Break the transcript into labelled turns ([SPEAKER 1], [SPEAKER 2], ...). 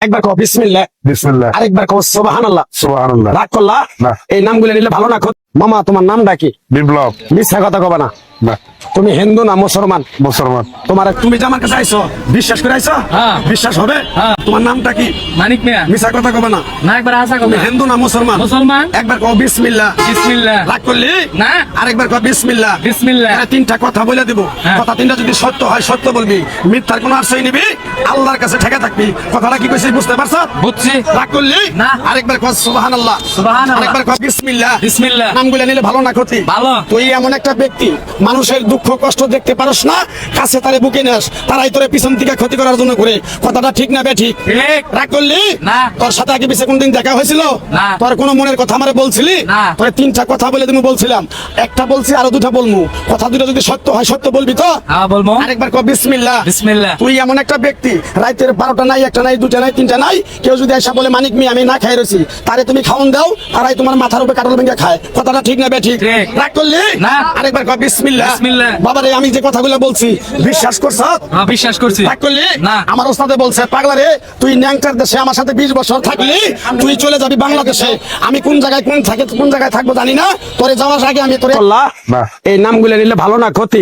[SPEAKER 1] একবার কও বিসমিল্লাহ,
[SPEAKER 2] বিসমিল্লাহ,
[SPEAKER 1] আরেকবার কও সুবহানাল্লাহ।
[SPEAKER 2] সুবহানাল্লাহ।
[SPEAKER 1] রাগ করলা?
[SPEAKER 2] না।
[SPEAKER 1] এই নামগুলো নিলে ভালো না। মামা তোমার নামটা কি?
[SPEAKER 2] বিপ্লব।
[SPEAKER 1] মিথ্যা কথা কবা না।
[SPEAKER 2] না,
[SPEAKER 1] তুমি হিন্দু না মুসলমান?
[SPEAKER 2] মুসলমান।
[SPEAKER 1] তুমি যে আমার কাছে আইছো বিশ্বাস করে আইছো?
[SPEAKER 3] হ্যাঁ।
[SPEAKER 1] বিশ্বাস হবে?
[SPEAKER 3] হ্যাঁ।
[SPEAKER 1] তোমার নামটা কি?
[SPEAKER 3] মানিক মিয়া।
[SPEAKER 1] মিথ্যা কথা কবা না।
[SPEAKER 3] না, একবার আশা
[SPEAKER 1] তুমি
[SPEAKER 3] কথা।
[SPEAKER 1] হিন্দু না মুসলমান?
[SPEAKER 3] মুসলমান।
[SPEAKER 1] একবার কও বিসমিল্লাহ।
[SPEAKER 3] বিসমিল্লাহ।
[SPEAKER 1] রাগ করলি?
[SPEAKER 3] না।
[SPEAKER 1] আরেকবার কও বিসমিল্লাহ।
[SPEAKER 3] বিসমিল্লাহ।
[SPEAKER 1] এখানে তিনটা কথা বলে দিব।
[SPEAKER 3] হ্যাঁ।
[SPEAKER 1] কথা তিনটা যদি সত্য হয় সত্য বলবি, মিথ্যার কোনো আশ্রয় নিবি, আল্লাহর কাছে ঠেকে থাকবি। কথাটা কি কইছি বুঝতে পারছ?
[SPEAKER 3] বুঝছি।
[SPEAKER 1] রাগ করলি?
[SPEAKER 3] না।
[SPEAKER 1] আরেকবার কও সুবহানাল্লাহ।
[SPEAKER 3] সুবহানাল্লাহ।
[SPEAKER 1] আরেকবার কও বিসমিল্লাহ।
[SPEAKER 3] বিসমিল্লাহ।
[SPEAKER 1] নামগুলো নিলে ভালো না ক্ষতি?
[SPEAKER 3] ভালো।
[SPEAKER 1] তুই এমন একটা ব্যক্তি, মানুষের দুঃখ কষ্ট দেখতে পারস না, কাছে তারে বুকে নেস, তারাই তোরে পিছন থেকে ক্ষতি করার জন্য করে। কথাটা ঠিক না বেঠিক?
[SPEAKER 3] ঠিক।
[SPEAKER 1] রাগ করলি?
[SPEAKER 3] না।
[SPEAKER 1] তোর সাথে আগে পিছে কোনদিন দেখা হয়েছিল?
[SPEAKER 3] না।
[SPEAKER 1] তোর কোনো মনের কথা আমারে বলছিলি?
[SPEAKER 3] না।
[SPEAKER 1] তোরে তিনটা কথা বলে তুমি বলছিলাম, একটা বলছি আরো দুটা বলমু। কথা দুটো যদি সত্য হয় সত্য বলবি তো?
[SPEAKER 3] হ্যাঁ, বলবো।
[SPEAKER 1] আরেকবার কও বিসমিল্লাহ।
[SPEAKER 3] বিসমিল্লাহ।
[SPEAKER 1] তুই এমন একটা ব্যক্তি, রাতের 12টা নাই, একটা নাই, দুটা নাই, তিনটা নাই, কেউ যদি এসে বলে মানিক মিয়া আমি না খাই রয়েছি, তারে তুমি খাওন দাও, তারাই তোমার মাথার উপরে কাটল ভেঙে খায়। কথাটা ঠিক না বেঠিক?
[SPEAKER 3] ঠিক।
[SPEAKER 1] রাগ করলি?
[SPEAKER 3] না।
[SPEAKER 1] আরেকবার কও বিসমিল্লাহ।
[SPEAKER 3] বিসমিল্লাহ।
[SPEAKER 1] বাবারে আমি যে কথাগুলো বলছি বিশ্বাস করছ?
[SPEAKER 3] হ্যাঁ, বিশ্বাস করছি।
[SPEAKER 1] রাগ করলি?
[SPEAKER 3] না।
[SPEAKER 1] আমার ওস্তাদে বলছে পাগলা রে, তুই ন্যাংটার দেশে আমার সাথে 20 বছর থাকলি, তুই চলে যাবি বাংলাদেশে। আমি কোন জায়গায় থাকবো জানি না, তোরে যাওয়ার আগে আমি তোরে
[SPEAKER 2] না।
[SPEAKER 1] এই নামগুলো নিলে ভালো না ক্ষতি?